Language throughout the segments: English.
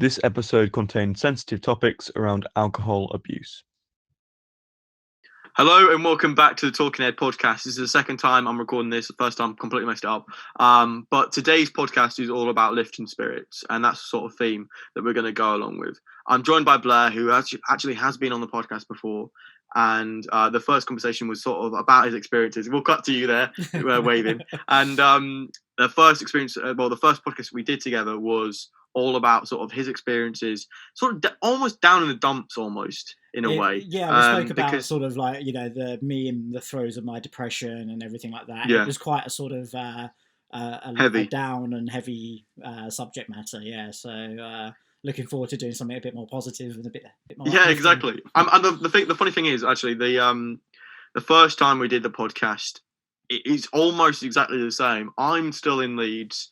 This episode contains sensitive topics around alcohol abuse. Hello and welcome back to the Talking Head podcast. This is the second time I'm recording this. The first time I completely messed it up. But today's podcast is all about lifting spirits, and that's the sort of theme that we're going to go along with. I'm joined by Blair, who actually has been on the podcast before, and the first conversation was sort of about his experiences. We'll cut to you there, waving. And the first podcast we did together was all about sort of his experiences, sort of almost down in the dumps, almost in a way. Yeah, we spoke about sort of like, you know, me in the throes of my depression and everything like that. Yeah. It was quite a sort of heavy, a down and heavy subject matter. Yeah, so looking forward to doing something a bit more positive and a bit more. Yeah, exactly. And the funny thing is, actually, the first time we did the podcast, it's almost exactly the same. I'm still in Leeds.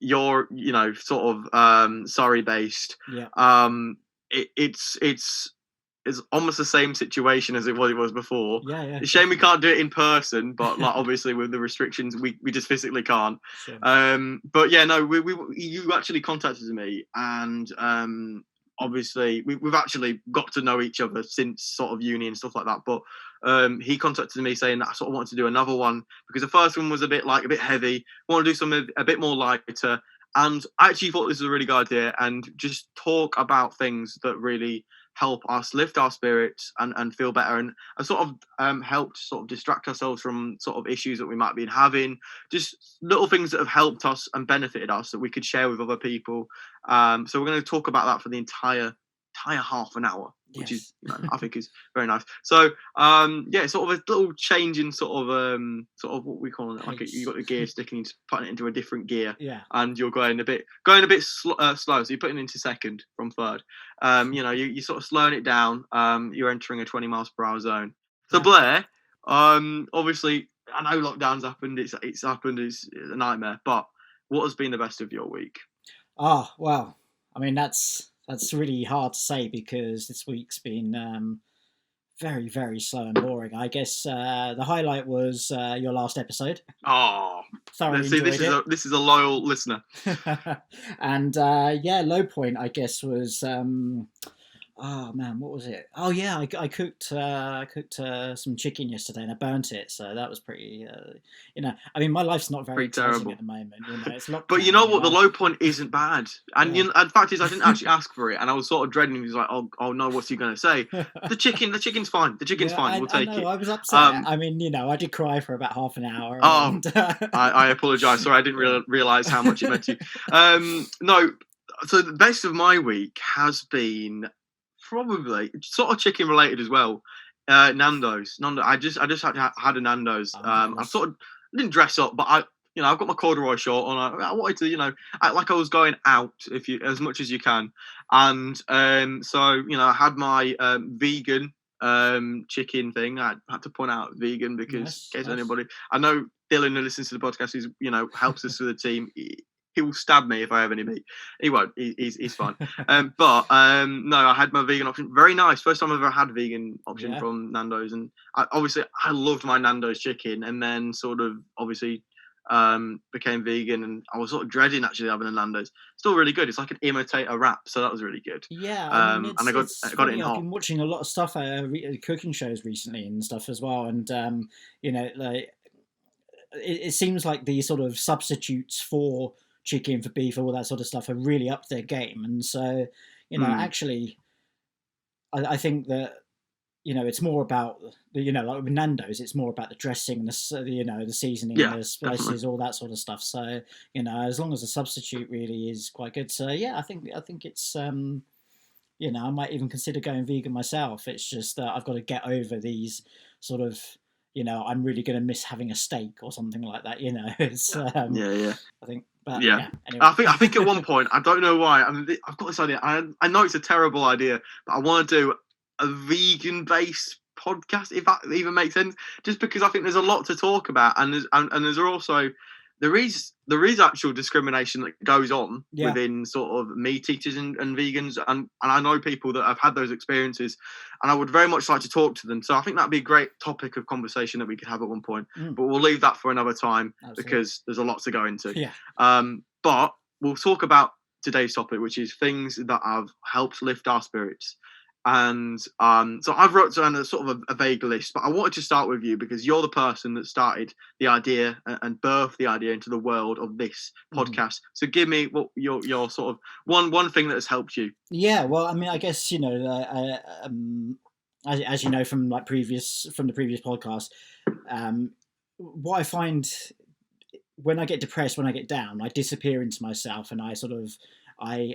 You're, you know, sort of Surrey based. Yeah. It's almost the same situation as it was before. Yeah. It's a shame we can't do it in person, but like obviously with the restrictions, we just physically can't. Sure. But yeah, no, you actually contacted me, and obviously we've actually got to know each other since sort of uni and stuff like that. But he contacted me saying that I sort of wanted to do another one because the first one was a bit heavy. I want to do something a bit more lighter, and I actually thought this was a really good idea, and just talk about things that really help us lift our spirits and feel better, and sort of help sort of distract ourselves from sort of issues that we might be having, just little things that have helped us and benefited us that we could share with other people. So we're going to talk about that for the entire half an hour, which is, you know, I think is very nice. So yeah, sort of a little change in sort of what we call it, like you got the gear sticking, putting it into a different gear, and you're going a bit slow. So you're putting it into second from third. You know, you sort of slowing it down. You're entering a 20 miles per hour zone. So Blair, obviously I know lockdown's happened. It's happened. It's a nightmare. But what has been the best of your week? Oh well, I mean that's really hard to say because this week's been very, very slow and boring. I guess the highlight was your last episode. Oh, thoroughly see, enjoyed it. This is a loyal listener. And low point I guess was oh man, what was it? Oh yeah, I cooked some chicken yesterday and I burnt it, so that was pretty. You know, I mean, my life's not very exciting at the moment. You know, it's lockdown, but you know what? The low point isn't bad, and you know, the fact is, I didn't actually ask for it, and I was sort of dreading. He was like, "Oh no, what's he going to say?" The chicken's fine. The chicken's fine. We'll take it. I was upset. I mean, you know, I did cry for about half an hour. I apologise. Sorry, I didn't realise how much it meant to you. No, so the best of my week has been probably sort of chicken related as well. Nando's. I just had a Nando's. I didn't dress up, but I've got my corduroy short on. I wanted to, you know, act like I was going out as much as you can. And so, you know, I had my vegan chicken thing. I had to point out vegan because in case anybody, I know Dylan who listens to the podcast is, you know, helps us with the team. He will stab me if I have any meat. He won't. He's fine. No, I had my vegan option. Very nice. First time I've ever had a vegan option from Nando's, and I loved my Nando's chicken, and then sort of obviously became vegan, and I was sort of dreading actually having a Nando's. Still really good. It's like an imitator wrap, so that was really good. Yeah, I mean, and I got it in hot. I've been watching a lot of stuff, cooking shows recently and stuff as well, and you know, like it seems like the sort of substitutes for chicken, for beef, all that sort of stuff, have really upped their game. And so, you know, actually, I think that, you know, it's more about the, you know, like with Nando's, it's more about the dressing, the seasoning, the spices, definitely. All that sort of stuff. So, you know, as long as the substitute really is quite good. So yeah, I think it's you know, I might even consider going vegan myself. It's just that I've got to get over these sort of, you know, I'm really going to miss having a steak or something like that. You know, it's I think. But, anyway. I think at one point, I don't know why. I mean, I've got this idea. I know it's a terrible idea, but I want to do a vegan-based podcast, if that even makes sense. Just because I think there's a lot to talk about, and there's also there is actual discrimination that goes on within sort of meat eaters and vegans, and I know people that have had those experiences, and I would very much like to talk to them. So I think that'd be a great topic of conversation that we could have at one point. But we'll leave that for another time because there's a lot to go into. But we'll talk about today's topic, which is things that have helped lift our spirits. And so I've wrote down a sort of a vague list, but I wanted to start with you because you're the person that started the idea and birthed the idea into the world of this podcast. So give me what your sort of one thing that has helped you. Yeah, well, I mean, I guess, you know, as you know from the previous podcast, what I find when I get depressed, when I get down, I disappear into myself, and I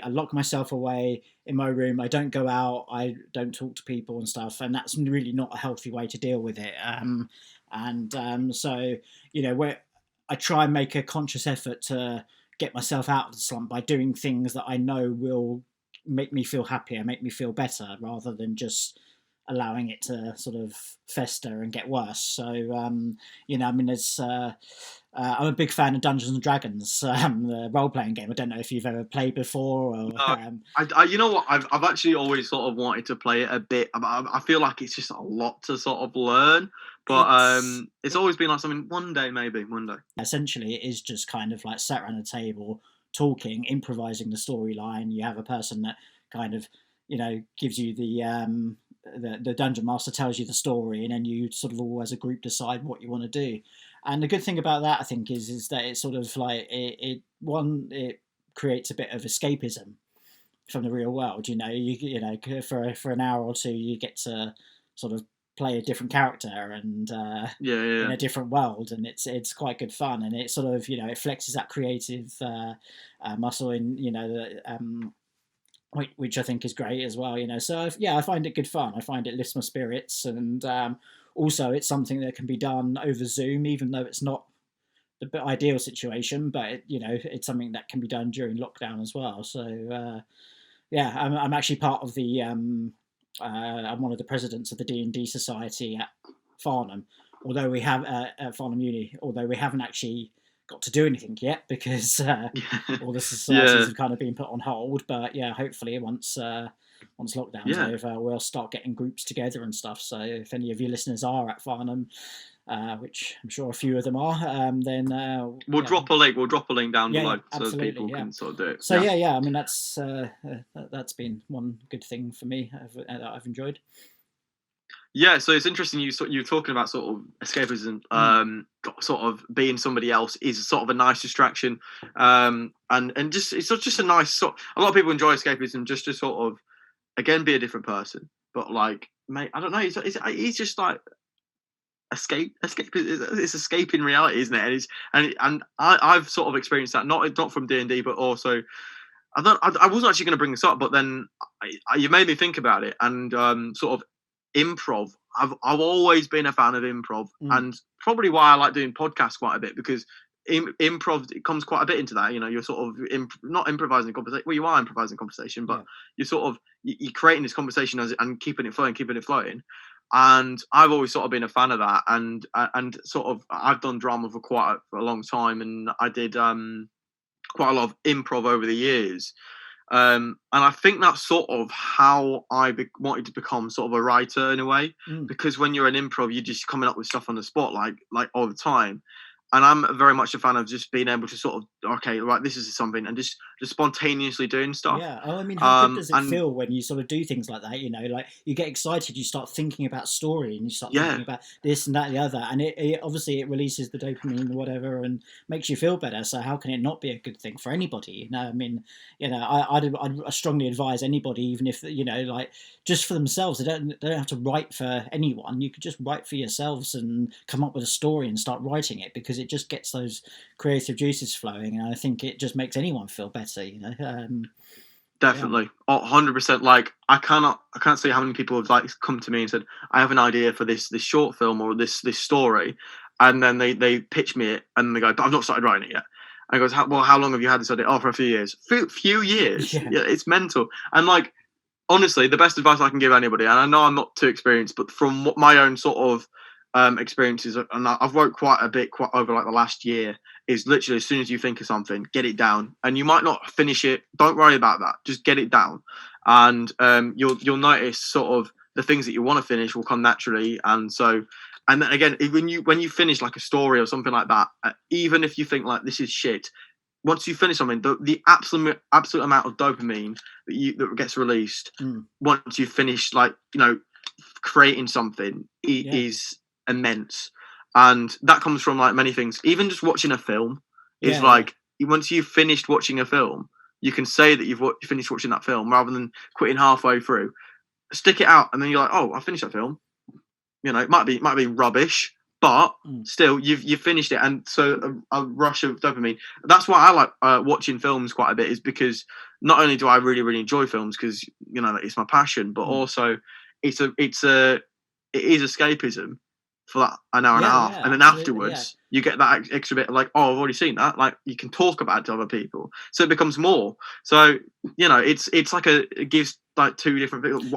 lock myself away in my room. I don't go out. I don't talk to people and stuff, and that's really not a healthy way to deal with it. So, you know, where I try and make a conscious effort to get myself out of the slump by doing things that I know will make me feel happier, make me feel better, rather than just allowing it to sort of fester and get worse. So, you know, I mean, I'm a big fan of Dungeons and Dragons, the role-playing game. I don't know if you've ever played before. Or, you know what? I've actually always sort of wanted to play it a bit. I feel like it's just a lot to sort of learn, but it's always been like something. One day. Essentially, it is just kind of like sat around a table, talking, improvising the storyline. You have a person that kind of, you know, gives you the dungeon master tells you the story, and then you sort of all as a group decide what you want to do. And the good thing about that, I think, is that it's sort of like it creates a bit of escapism from the real world. You know, for an hour or two, you get to sort of play a different character and in a different world, and it's quite good fun. And it sort of, you know, it flexes that creative muscle in, you know, which I think is great as well, you know. So I find it good fun. I find it lifts my spirits, and also it's something that can be done over Zoom, even though it's not the ideal situation. But you know, it's something that can be done during lockdown as well. So I'm actually part of the I'm one of the presidents of the D&D Society at Farnham. Although we have at Farnham Uni, although we haven't actually got to do anything yet because all the societies have kind of been put on hold. But yeah, hopefully once lockdown's over, we'll start getting groups together and stuff. So if any of your listeners are at Farnham, which I'm sure a few of them are, then we'll drop a link. We'll drop a link down below so people can sort of do it. So I mean that's been one good thing for me that I've enjoyed. Yeah, so it's interesting you're talking about sort of escapism, sort of being somebody else is sort of a nice distraction, and just it's just a nice sort. A lot of people enjoy escapism just to sort of again be a different person, but like, mate, I don't know, it's just like escape. It's escaping reality, isn't it? And I've sort of experienced that not from D&D, but also I wasn't actually going to bring this up, but then you made me think about it, and sort of improv. I've always been a fan of improv, and probably why I like doing podcasts quite a bit, because improv, it comes quite a bit into that. You know, you're sort of not improvising conversation. Well, you are improvising conversation, but you're sort of you're creating this conversation and keeping it flowing. And I've always sort of been a fan of that, and sort of I've done drama for quite a long time, and I did quite a lot of improv over the years. And I think that's sort of how I wanted to become sort of a writer in a way, because when you're an improv, you're just coming up with stuff on the spot, like all the time. And I'm very much a fan of just being able to sort of, okay, right, this is something, and just spontaneously doing stuff. Yeah. Oh, I mean, how good does it feel when you sort of do things like that? You know, like you get excited, you start thinking about story, and you start thinking about this and that and the other, and it obviously it releases the dopamine or whatever, and makes you feel better. So how can it not be a good thing for anybody? You know, I mean, you know, I'd strongly advise anybody, even if, you know, like just for themselves, they don't have to write for anyone. You could just write for yourselves and come up with a story and start writing it, because it just gets those creative juices flowing, and I think it just makes anyone feel better, you know. Definitely, 100%. Like I can't say how many people have like come to me and said, I have an idea for this short film or this story, and then they pitch me it, and they go, but I've not started writing it yet. And I goes, how long have you had this idea? Oh, for a few years. Few years. Yeah, it's mental. And like, honestly, the best advice I can give anybody, and I know I'm not too experienced, but from what my own sort of experiences, and I've worked quite a bit over like the last year, is literally as soon as you think of something, get it down. And you might not finish it, don't worry about that, just get it down, and you'll notice sort of the things that you want to finish will come naturally. And so, and then again, when you finish like a story or something like that, even if you think like this is shit, once you finish something, the absolute amount of dopamine that gets released once you finish, like, creating something is immense, and that comes from like many things. Even just watching a film is once you've finished watching a film, you can say that you've finished watching that film rather than quitting halfway through. Stick it out, and then you're like, oh, I finished that film. It might be rubbish, but still, you've finished it, and so a rush of dopamine. That's why I like watching films quite a bit, is because not only do I really, really enjoy films because it's my passion, but also it is escapism for that an hour and a half, and then afterwards you get that extra bit of like, oh, I've already seen that. Like, you can talk about it to other people, so it becomes more. So it's like it gives like two different things.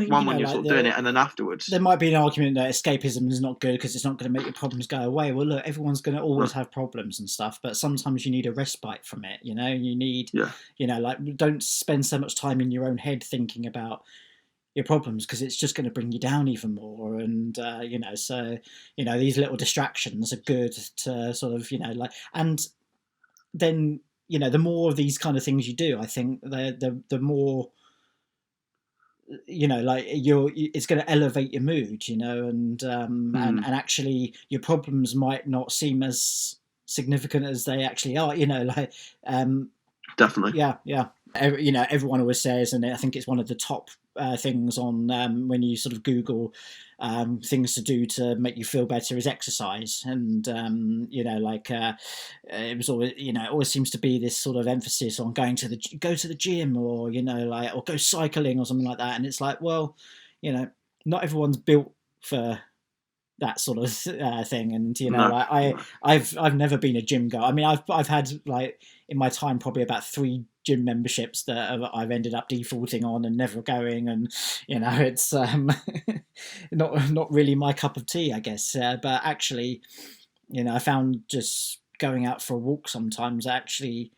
One when you're sort of doing it, and then afterwards there might be an argument that escapism is not good because it's not going to make your problems go away. Well, look, everyone's going to always have problems and stuff, but sometimes you need a respite from it. You need like, don't spend so much time in your own head thinking about your problems, because it's just going to bring you down even more. And so these little distractions are good to sort of and then the more of these kind of things you do, I think the more like it's going to elevate your mood, and actually your problems might not seem as significant as they actually are, definitely. Everyone always says, and I think it's one of the top things on when you sort of Google things to do to make you feel better, is exercise. And it was always it always seems to be this sort of emphasis on go to the gym, or or go cycling or something like that. And it's like, well, not everyone's built for that sort of thing. And I've never been a gym guy. I mean, I've had, like, in my time, probably about 3 gym memberships that I've ended up defaulting on and never going, and it's not really my cup of tea, I guess. But actually, I found just going out for a walk sometimes actually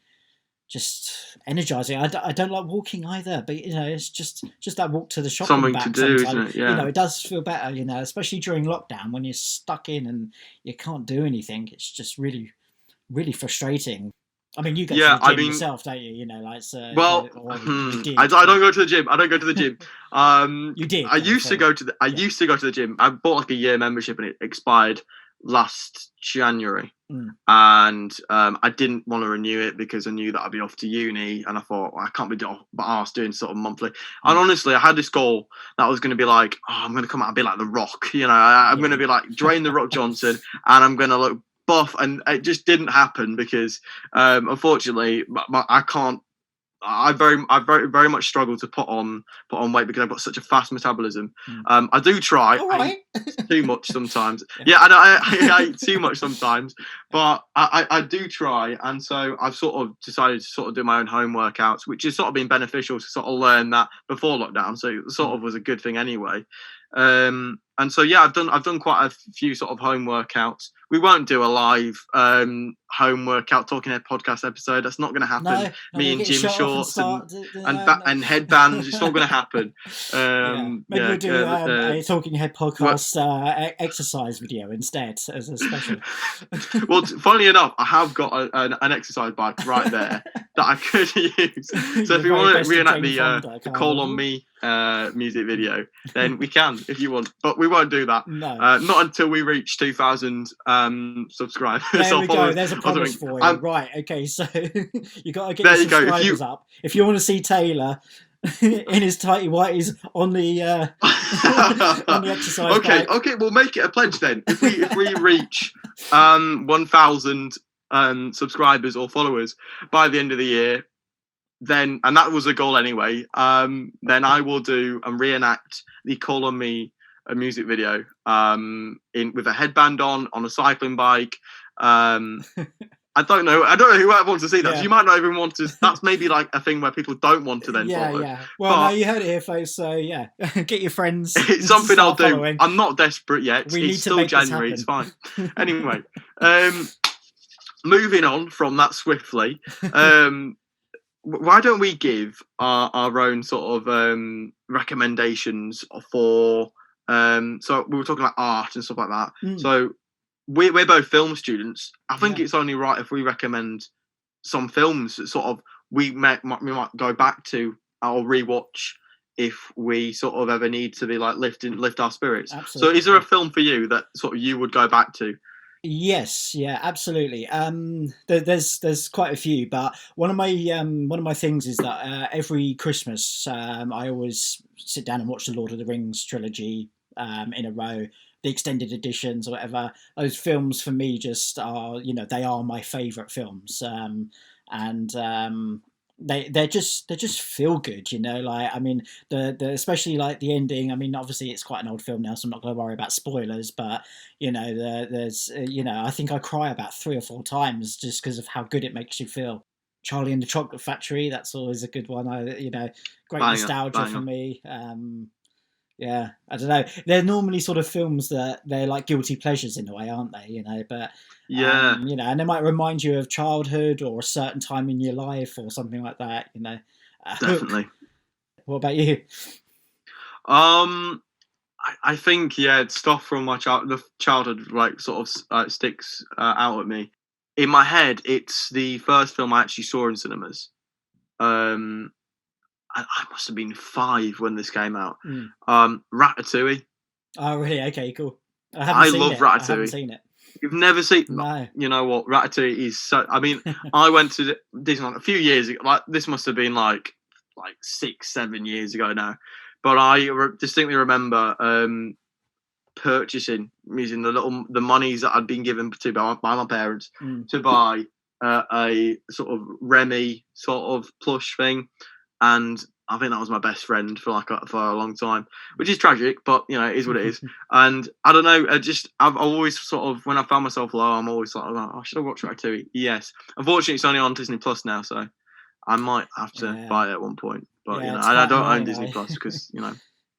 just energizing. I don't like walking either, but it's just that walk to the shop something and back to do, sometimes, isn't it? Yeah. It does feel better, especially during lockdown when you're stuck in and you can't do anything. It's just really, really frustrating. I mean, you go to the gym yourself, don't you? Well, I don't go to the gym. I don't go to the gym. You did. I used to go to the gym. I bought like a year membership, and it expired last January. And I didn't want to renew it because I knew that I'd be off to uni, and I thought, well, I can't be arsed doing sort of monthly. And honestly, I had this goal that I was going to be like, oh, I'm going to come out and be like The Rock. I'm going to be like Dwayne The Rock Johnson, and I'm going to look buff, and it just didn't happen because unfortunately I can't. I very much struggle to put on weight because I've got such a fast metabolism. I do try. Right. I eat too much sometimes. I know I eat too much sometimes, but I do try, and so I've sort of decided to sort of do my own home workouts, which has sort of been beneficial to sort of learn that before lockdown. So it sort of was a good thing anyway. And so I've done quite a few sort of home workouts. We won't do a live home workout Talking Head podcast episode. That's not going to happen. No, me in gym shorts and headbands. It's not going to happen. Maybe we'll do a Talking Head podcast exercise video instead as a special. Well, funnily enough, I have got an exercise bike right there that I could use. So if you want to reenact the Call on Me music video, then we can if you want, but we won't do that. No, not until we reach 2,000 subscribers. There we go. There's a promise for you. Right. Okay. So you got to get your subscribers up. If you want to see Taylor in his tighty whities on the on the exercise bike. Okay. We'll make it a pledge then. If we reach 1,000 subscribers or followers by the end of the year, then, and that was a goal anyway, then I will do and reenact the Call on Me music video with a headband on a cycling bike. I don't know who wants to see that. So you might not even want to. That's maybe like a thing where people don't want to then follow. Well, no, you heard it here, folks. So get your friends. It's something I'll do. Following. I'm not desperate yet. It's still January. It's fine. Anyway, moving on from that swiftly. Why don't we give our own sort of recommendations for so we were talking about art and stuff like that. So we're both film students. I think it's only right if we recommend some films that sort of we might go back to or rewatch if we sort of ever need to be like lift our spirits. Absolutely, so is there a film for you that sort of you would go back to? Yes, yeah, absolutely. There's quite a few, but one of my things is that every Christmas I always sit down and watch the Lord of the Rings trilogy in a row, the extended editions or whatever. Those films for me just are, they are my favourite films, and they're just feel good, Like, I mean, the especially like the ending. I mean, obviously it's quite an old film now, so I'm not going to worry about spoilers. But there's I think I cry about 3 or 4 times just because of how good it makes you feel. Charlie and the Chocolate Factory, that's always a good one. Great nostalgia for me. Yeah, I don't know. They're normally sort of films that they're like guilty pleasures in a way, aren't they? But Yeah, and they might remind you of childhood or a certain time in your life or something like that. definitely. What about you? I think stuff from my childhood like sort of sticks out at me. In my head, it's the first film I actually saw in cinemas. I must have been 5 when this came out. Ratatouille. Oh, really? Okay, cool. I love Ratatouille. I haven't seen it. You've never seen? No. You know what? Ratatouille is so. I mean, I went to Disneyland a few years ago. Like this must have been like 6, 7 years ago now. But I distinctly remember purchasing using the monies that I'd been given by my parents to buy a sort of Remy sort of plush thing. And I think that was my best friend for a long time, which is tragic, but it is what it is. And I don't know, I've always sort of, when I found myself low, I'm always like, oh, should I watch Ratatouille? Yes. Unfortunately, it's only on Disney Plus now, so I might have to buy it at one point. But I don't own Disney Plus because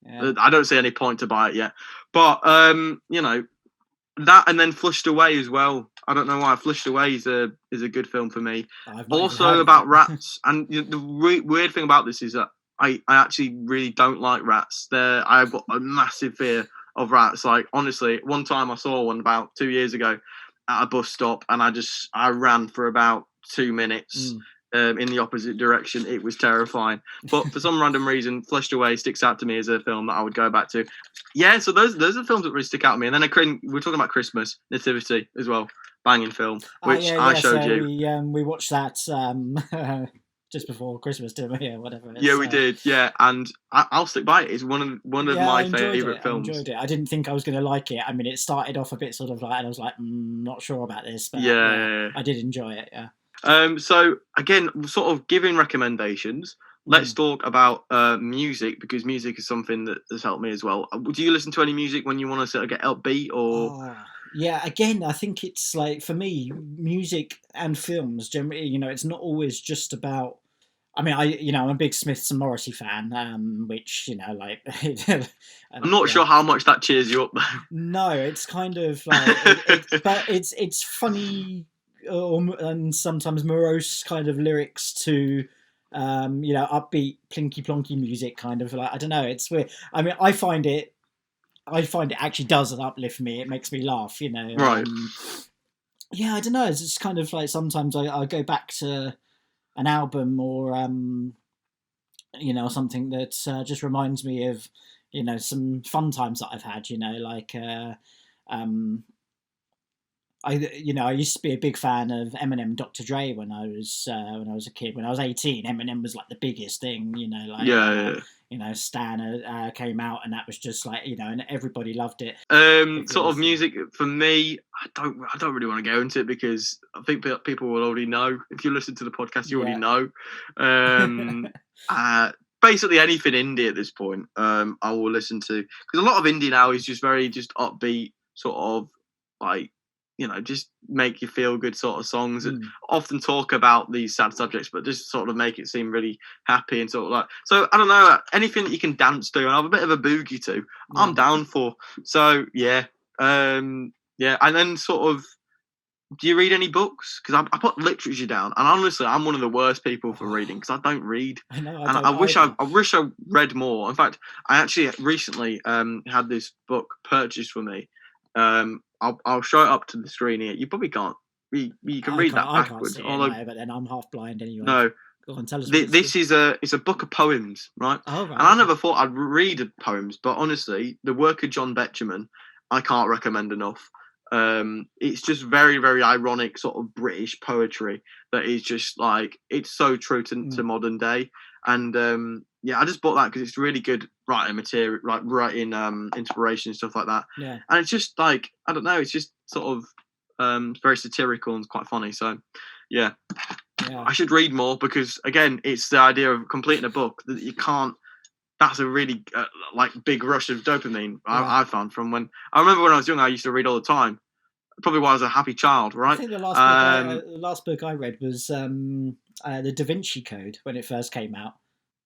I don't see any point to buy it yet. But that, and then Flushed Away as well. I don't know why. Flushed Away is a good film for me. Also about rats. And the weird thing about this is that I actually really don't like rats. I've got a massive fear of rats. Like, honestly, one time I saw one about 2 years ago at a bus stop, and I ran for about 2 minutes in the opposite direction. It was terrifying. But for some random reason, Flushed Away sticks out to me as a film that I would go back to. Yeah, so those are films that really stick out to me. And then we're talking about Christmas, Nativity as well. Banging film, which I showed you. We watched that just before Christmas, didn't we? Or whatever. Yeah, we did. Yeah, and I'll stick by it. It's one of my favourite films. I enjoyed it. I didn't think I was going to like it. I mean, it started off a bit sort of like, and I was like, not sure about this, but I did enjoy it. Yeah. So again, sort of giving recommendations. Let's talk about music, because music is something that has helped me as well. Do you listen to any music when you want to sort of get upbeat or? Yeah, again, I think it's like, for me, music and films generally, it's not always just about. I mean, I'm a big Smiths and Morrissey fan, which like. I'm not sure how much that cheers you up, though. No, it's kind of like, but it's funny and sometimes morose kind of lyrics to. Upbeat plinky plonky music, kind of like, I don't know. It's weird. I mean, I find it actually does uplift me. It makes me laugh, Right. Yeah, I don't know. It's just kind of like sometimes I go back to an album or something that just reminds me of some fun times that I've had. Like I used to be a big fan of Eminem and Dr. Dre when I was a kid. When I was 18, Eminem was like the biggest thing. Stan came out, and that was just like, and everybody loved it. Sort of music for me, I don't really want to go into it because I think people will already know. If you listen to the podcast, you already know. Basically anything indie at this point, I will listen to, because a lot of indie now is just very just upbeat, sort of like, just make you feel good sort of songs that often talk about these sad subjects, but just sort of make it seem really happy and sort of like. So I don't know, anything that you can dance to and have a bit of a boogie to, I'm down for. So and then sort of, do you read any books? Because I put literature down, and honestly, I'm one of the worst people for reading because I don't read. I know, I wish I read more. In fact, I actually recently had this book purchased for me. I'll show it up to the screen here. You probably can't you can read that I can't backwards. see it, Although no, but then I'm half blind anyway. no, Go on, tell us. What this is a book of poems, right? Oh, right. And I never thought I'd read poems, but honestly, the work of John Betjeman, I can't recommend enough. It's just very, very ironic sort of British poetry that is just like, it's so true to modern day. And yeah, I just bought that because it's really good writing material, like writing inspiration and stuff like that. Yeah. And it's just like, I don't know, it's just sort of very satirical and quite funny. So yeah. I should read more because again, it's the idea of completing a book that you can't. That's a really like big rush of dopamine I found from when I remember when I was young. I used to read all the time. Probably why I was a happy child, right? I think the last book I read was the Da Vinci Code when it first came out.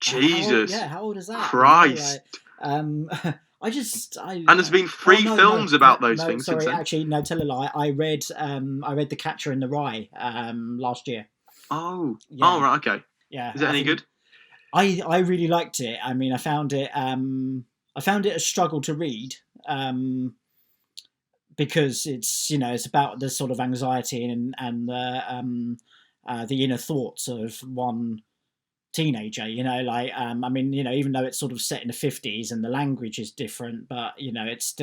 Jesus, how old is that? Christ. And there's been three films about those things. Sorry, actually, no, tell a lie. I read The Catcher in the Rye last year. Oh, right, okay. Yeah, is it any good? I really liked it. I mean, I found it a struggle to read because it's about the sort of anxiety and the inner thoughts of one teenager. I mean, even though it's sort of set in the 50s and the language is different, but it's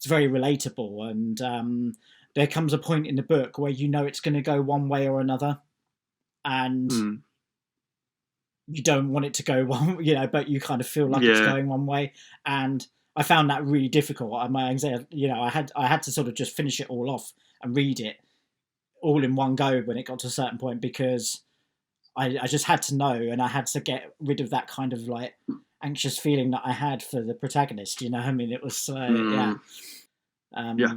very relatable. And there comes a point in the book where it's going to go one way or another, and you don't want it to go one, but you kind of feel like it's going one way. And I found that really difficult. My anxiety, I had to sort of just finish it all off and read it all in one go when it got to a certain point, because I just had to know, and I had to get rid of that kind of like anxious feeling that I had for the protagonist. I mean, it was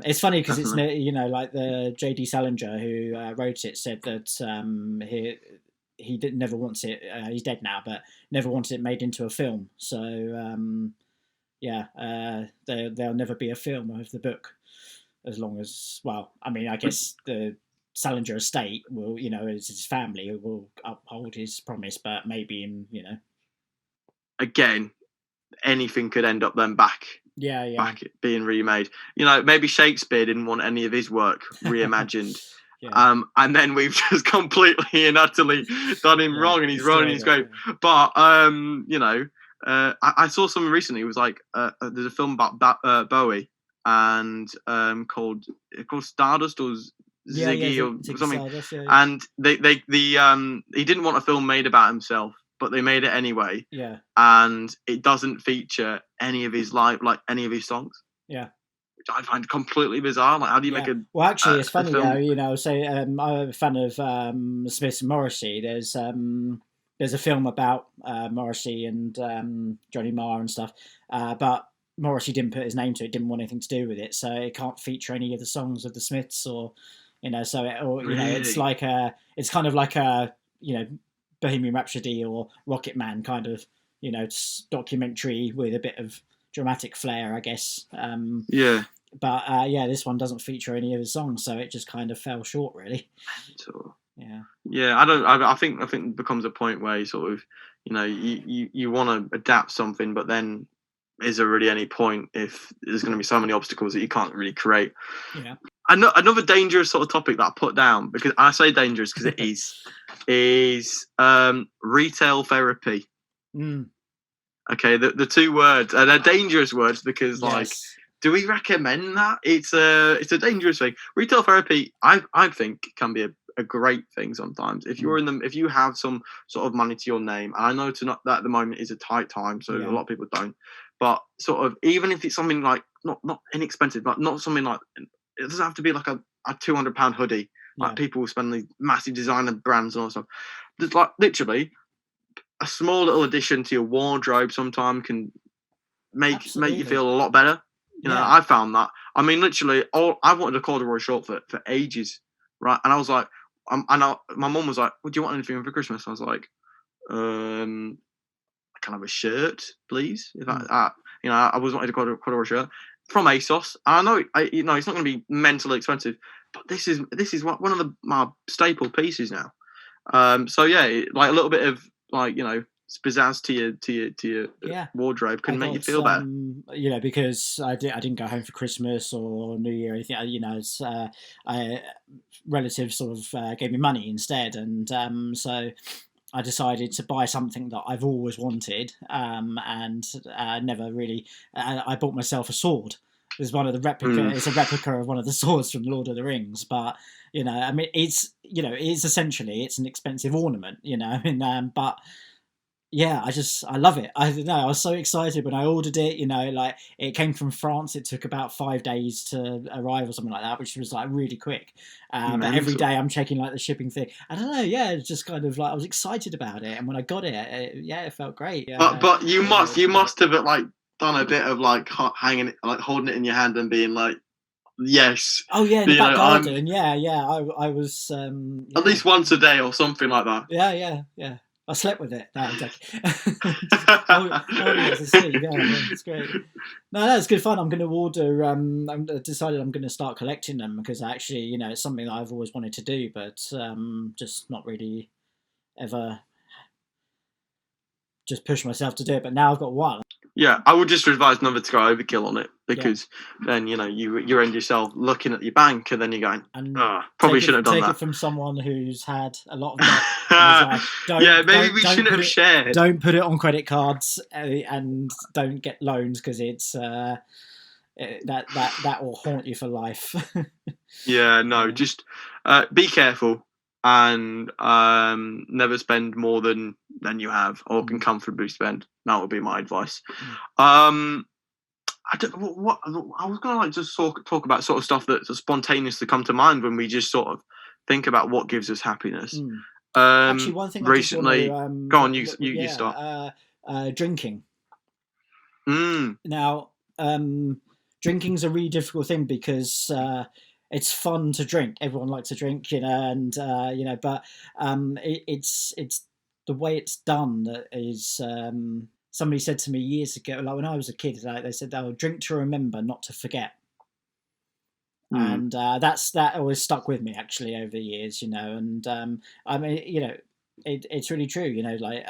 it's funny because it's like the J.D. Salinger who wrote it said that he never wants it. He's dead now, but never wanted it made into a film. So there'll never be a film of the book as long as. Well, I mean, I guess the Salinger estate will, as his family will uphold his promise, but maybe again, anything could end up then back being remade. Maybe Shakespeare didn't want any of his work reimagined. And then we've just completely and utterly done him wrong, and he's rolling in his grave. But I saw something recently. It was like there's a film about Bowie and called Stardust or Ziggy or something. Stardust, and he didn't want a film made about himself, but they made it anyway. Yeah. And it doesn't feature any of his any of his songs. Yeah. I find completely bizarre. Like, how do you make a? Well, actually, it's funny. I'm a fan of Smiths and Morrissey. There's a film about Morrissey and Johnny Marr and stuff, but Morrissey didn't put his name to it. Didn't want anything to do with it, so it can't feature any of the songs of the Smiths or. So it's like it's kind of like a Bohemian Rhapsody or Rocket Man kind of documentary with a bit of dramatic flair, I guess. But this one doesn't feature any of his songs, so it just kind of fell short, really. I think it becomes a point where you sort of you want to adapt something, but then is there really any point if there's going to be so many obstacles that you can't really create? Another dangerous sort of topic that I put down, because I say dangerous because it is retail therapy. Okay, the two words, and they're dangerous words because do we recommend that? It's a dangerous thing. Retail therapy, I think, can be a great thing sometimes. If you're if you have some sort of money to your name, and I know that at the moment is a tight time, so a lot of people don't. But sort of, even if it's something like not inexpensive, but not something like, it doesn't have to be like a £200 hoodie. Like people will spend the massive designer brands and all that stuff. There's like literally a small little addition to your wardrobe sometimes can make you feel a lot better. I found that. I mean, literally, I wanted a corduroy short for ages, right? And I was like, my mum was like, "Well, do you want anything for Christmas?" I was like, "Can I have a shirt, please?" If I was wanting a corduroy shirt from ASOS. And I know, it's not going to be mentally expensive, but this is one of my staple pieces now. Like a little bit of pizzazz to your Yeah. wardrobe can I make you got, feel better. you know, because I didn't go home for Christmas or New Year or anything. You know, it's, relatives sort of gave me money instead, and so I decided to buy something that I've always wanted, and never really. I bought myself a sword. It's one of the replica. It's a replica of one of the swords from Lord of the Rings, but you know, I mean, it's essentially it's an expensive ornament, you know, but yeah, I love it. I don't know. I was so excited when I ordered it. You know, like it came from France. It took about 5 days to arrive or something like that, which was like really quick. But every day I'm checking like the shipping thing. I don't know. Yeah, it's just kind of like I was excited about it, and when I got it, it felt great. But you must have like done a bit of like hanging it, like holding it in your hand and being like, yes. Oh yeah, in the back garden. Yeah. I was at least once a day or something like that. Yeah. I slept with it. No, exactly. It's great. No, that's good fun. I'm going to order. I'm decided I'm going to start collecting them because actually, you know, it's something that I've always wanted to do, but just not really ever just push myself to do it. But now I've got one. Yeah, I would just advise never to go overkill on it because then you know you end yourself looking at your bank and then you're going, probably shouldn't have done that. Take it from someone who's had a lot of debt. Like, maybe we shouldn't have shared. Don't put it on credit cards and don't get loans because it's that will haunt you for life. Yeah, no, just be careful and never spend more than you have or can comfortably spend. That would be my advice. I was gonna like just talk about sort of stuff that spontaneously come to mind when we just sort of think about what gives us happiness. Actually, one thing recently, go on, you start. Drinking. Now, drinking's a really difficult thing because it's fun to drink. Everyone likes to drink, you know, and you know, but it's the way it's done that is. Somebody said to me years ago, like when I was a kid, like they said, "Oh, drink to remember, not to forget." And that always stuck with me actually over the years, you know. And I mean, you know, it's really true, you know, like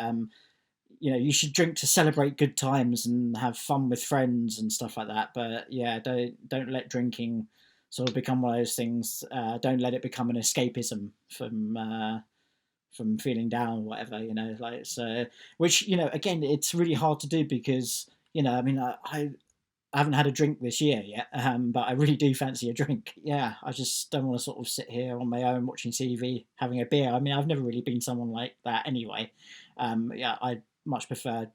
you know, you should drink to celebrate good times and have fun with friends and stuff like that. But yeah, don't let drinking sort of become one of those things. Don't let it become an escapism from feeling down or whatever, you know, like so. Which, you know, again, it's really hard to do because, you know, I mean, I haven't had a drink this year yet, but I really do fancy a drink. Yeah, I just don't want to sort of sit here on my own watching TV, having a beer. I mean, I've never really been someone like that anyway. Yeah, I much prefer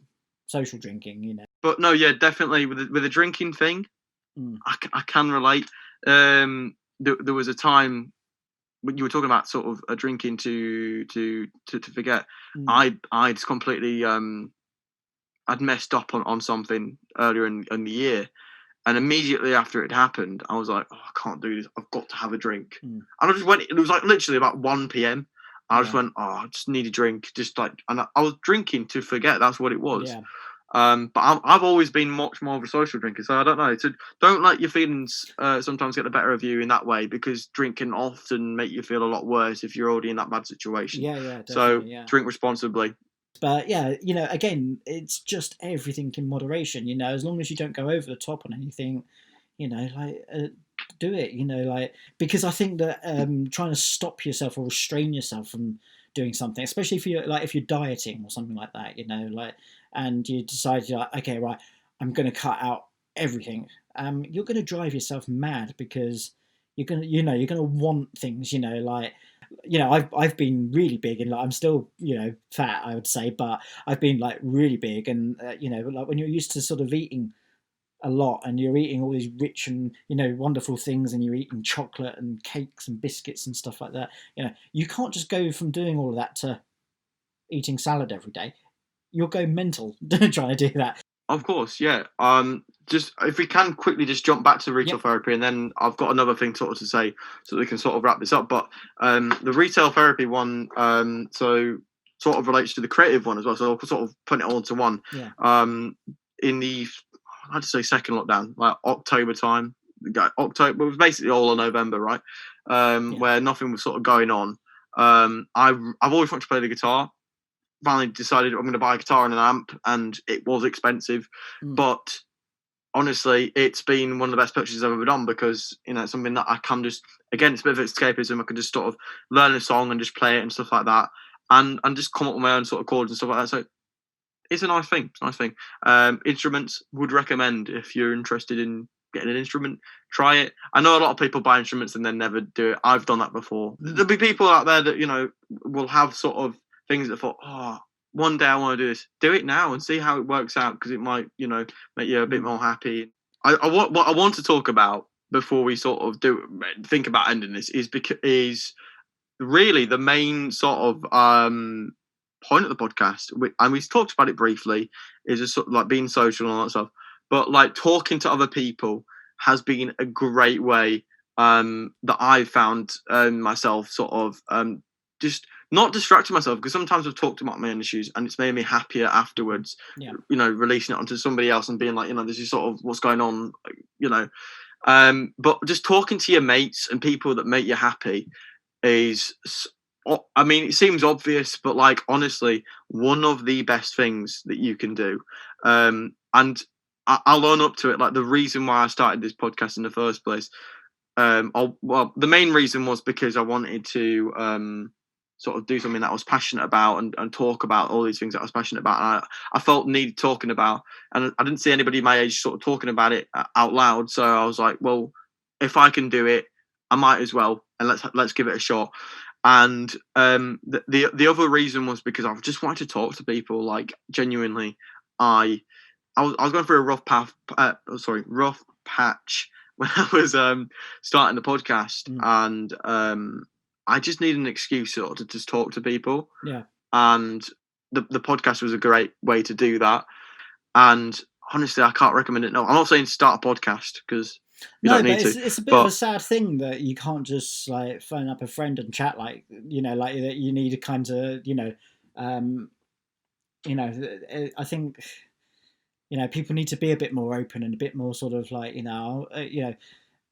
social drinking, you know. But no, yeah, definitely with the drinking thing, I can relate. There was a time when you were talking about sort of a drinking to forget. I'd completely I'd messed up on something earlier in the year, and immediately after it happened, I was like, oh, I can't do this. I've got to have a drink. And I just went. It was like literally about 1 p.m. I just went, oh, I just need a drink. Just like, and I was drinking to forget. That's what it was. Yeah. But I've always been much more of a social drinker, so I don't know. So don't let your feelings sometimes get the better of you in that way, because drink can often make you feel a lot worse if you're already in that bad situation. Yeah. So drink responsibly. But yeah, you know, again, it's just everything in moderation. You know, as long as you don't go over the top on anything, you know, like do it. You know, like because I think that trying to stop yourself or restrain yourself from doing something, especially if you're dieting or something like that, you know, like, and you decide you're like, okay, right, I'm going to cut out everything. You're going to drive yourself mad because you're going to want things, you know, like, you know, I've been really big and like I'm still, you know, fat, I would say, but I've been like really big, and you know, like when you're used to sort of eating a lot and you're eating all these rich and, you know, wonderful things, and you're eating chocolate and cakes and biscuits and stuff like that, you know, you can't just go from doing all of that to eating salad every day. You'll go mental trying to do that. Of course, yeah. Just if we can quickly just jump back to retail therapy, and then I've got another thing sort of to say, so we can sort of wrap this up. But the retail therapy one, so sort of relates to the creative one as well. So I'll sort of put it all into one. Yeah. In the, I'd say second lockdown, like October time. October, it was basically all of November, right? Where nothing was sort of going on. I've always wanted to play the guitar. finally decided I'm going to buy a guitar and an amp, and it was expensive, but honestly, it's been one of the best purchases I've ever done, because it's something that I can just, again, it's a bit of escapism. I can just sort of learn a song and just play it and stuff like that, and just come up with my own sort of chords and stuff like that. So it's a nice thing. It's a nice thing. Instruments, would recommend if you're interested in getting an instrument. Try it. I know a lot of people buy instruments and then never do it. I've done that before. There'll be people out there that will have sort of things that thought, oh, one day I want to do this. Do it now and see how it works out, because it might make you a bit more happy. What I want to talk about before we sort of think about ending this is really the main sort of point of the podcast, and we've talked about it briefly, is just sort of like being social and all that stuff. But like talking to other people has been a great way that I've found myself sort of just not distracting myself, because sometimes I've talked about my own issues and it's made me happier afterwards. Yeah. Releasing it onto somebody else and being like, this is sort of what's going on, but just talking to your mates and people that make you happy is, I mean, it seems obvious, but like honestly, one of the best things that you can do. And I'll own up to it. Like, the reason why I started this podcast in the first place, the main reason was because I wanted to sort of do something that I was passionate about and talk about all these things that I was passionate about. And I felt needed talking about, and I didn't see anybody my age sort of talking about it out loud. So I was like, well, if I can do it, I might as well, and let's give it a shot. And the other reason was because I just wanted to talk to people. Like, genuinely, I was going through a rough patch when I was starting the podcast, and I just needed an excuse sort of to just talk to people. Yeah. And the podcast was a great way to do that. And honestly, I can't recommend it. No, I'm not saying start a podcast, because you don't need to. It's a bit of a sad thing that you can't just like phone up a friend and chat, like like that. You need a kind of I think people need to be a bit more open and a bit more sort of like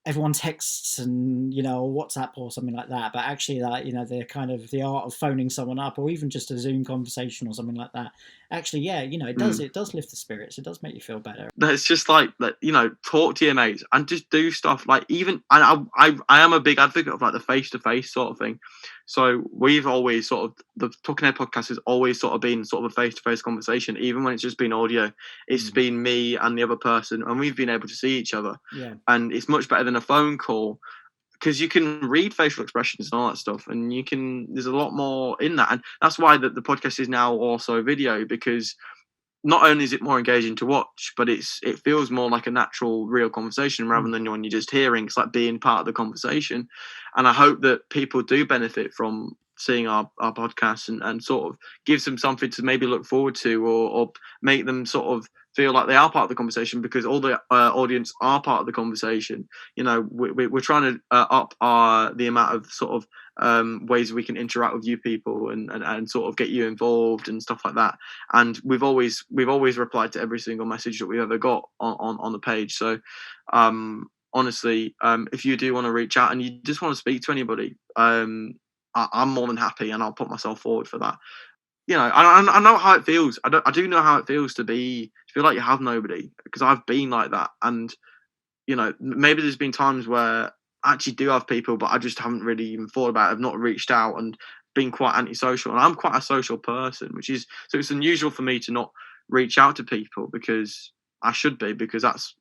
everyone texts and or WhatsApp or something like that, but actually the kind of the art of phoning someone up, or even just a Zoom conversation or something like that, actually it does lift the spirits. It does make you feel better. It's just like talk to your mates and just do stuff. Like, even, and I am a big advocate of like the face-to-face sort of thing. So we've always sort of, the Talking Head podcast has always sort of been sort of a face-to-face conversation, even when it's just been audio. It's been me and the other person, and we've been able to see each other. Yeah. And it's much better than a phone call, because you can read facial expressions and all that stuff, and there's a lot more in that. And that's why the podcast is now also video, because not only is it more engaging to watch, but it feels more like a natural, real conversation rather than when you're just hearing. It's like being part of the conversation. And I hope that people do benefit from seeing our podcast and sort of gives them something to maybe look forward to, or make them sort of feel like they are part of the conversation, because all the audience are part of the conversation. We're trying to up the amount of sort of ways we can interact with you people and sort of get you involved and stuff like that. And we've always replied to every single message that we've ever got on the page. So honestly, if you do want to reach out and you just want to speak to anybody, I'm more than happy, and I'll put myself forward for that. I know how it feels. I do know how it feels to feel like you have nobody, because I've been like that. And maybe there's been times where I actually do have people, but I just haven't really even thought about it. I've not reached out and been quite antisocial. And I'm quite a social person, so it's unusual for me to not reach out to people, because I should be, because that's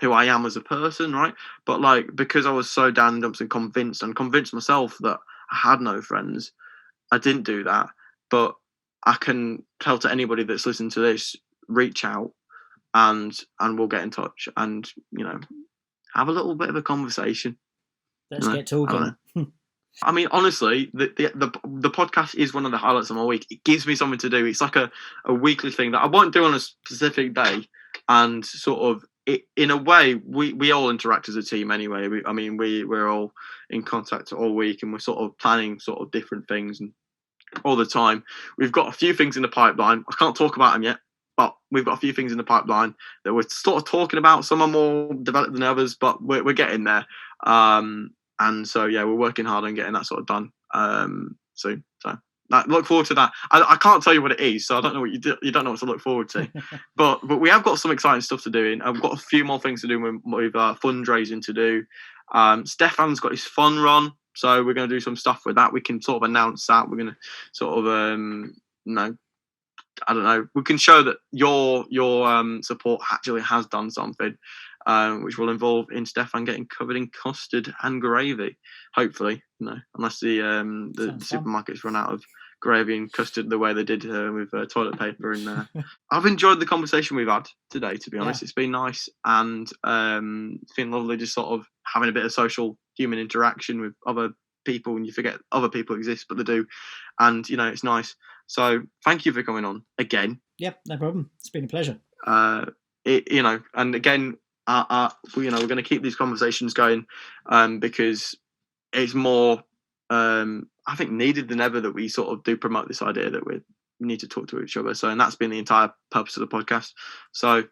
who I am as a person, right? But like, because I was so down in the dumps and convinced myself that I had no friends, I didn't do that. But I can tell to anybody that's listening to this, reach out and we'll get in touch and have a little bit of a conversation. Let's get talking. I mean, honestly, the podcast is one of the highlights of my week. It gives me something to do. It's like a weekly thing that I won't do on a specific day, and sort of in a way we all interact as a team anyway. We're all in contact all week, and we're sort of planning sort of different things and all the time. We've got a few things in the pipeline. I can't talk about them yet, but we've got a few things in the pipeline that we're sort of talking about. Some are more developed than others, but we're getting there. And so, yeah, we're working hard on getting that sort of done soon. So Look forward to that. I can't tell you what it is, so I don't know what you do. You don't know what to look forward to. but we have got some exciting stuff to do. I've got a few more things to do with fundraising to do. Stefan's got his fun run, so we're going to do some stuff with that. We can sort of announce that. We're going to sort of I don't know. We can show that your support actually has done something, which will involve in Stefan getting covered in custard and gravy. Hopefully, unless the supermarkets run out of gravy and custard the way they did with toilet paper. And I've enjoyed the conversation we've had today. To be honest, It's been nice, and it's been lovely just sort of having a bit of social human interaction with other people, and you forget other people exist, but they do, and it's nice. So thank you for coming on again. Yep, no problem. It's been a pleasure. And again, we're going to keep these conversations going, because it's more, I think, needed than ever that we sort of do promote this idea that we need to talk to each other. So, and that's been the entire purpose of the podcast. So,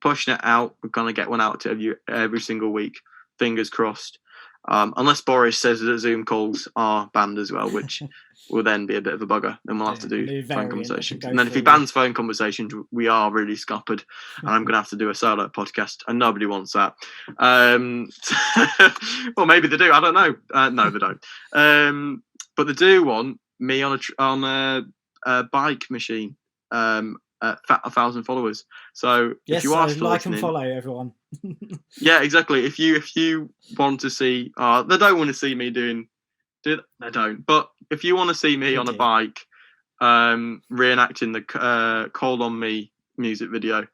pushing it out, we're going to get one out to you every single week. Fingers crossed. Unless Boris says that Zoom calls are banned as well, which will then be a bit of a bugger. Then we'll have to do phone conversations. And then if he bans phone conversations, we are really scuppered. And I'm going to have to do a solo podcast, and nobody wants that. Well, maybe they do. I don't know. No, they don't. But they do want me on a bike machine at 1,000 followers. So if you are still like listening, and follow everyone. Yeah, exactly. If you want to see, they don't want to see me they don't. But if you want to see me on a bike, reenacting the "Call on Me" music video,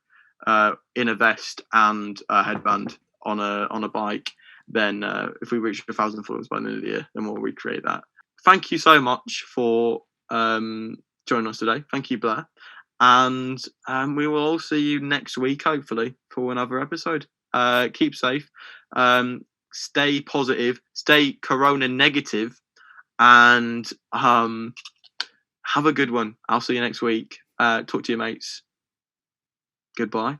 in a vest and a headband on a bike, then if we reach 1,000 followers by the end of the year, then we'll recreate that. Thank you so much for joining us today. Thank you, Blair. And we will all see you next week, hopefully, for another episode. Keep safe, stay positive, stay corona negative, and have a good one. I'll see you next week. Talk to your mates. Goodbye.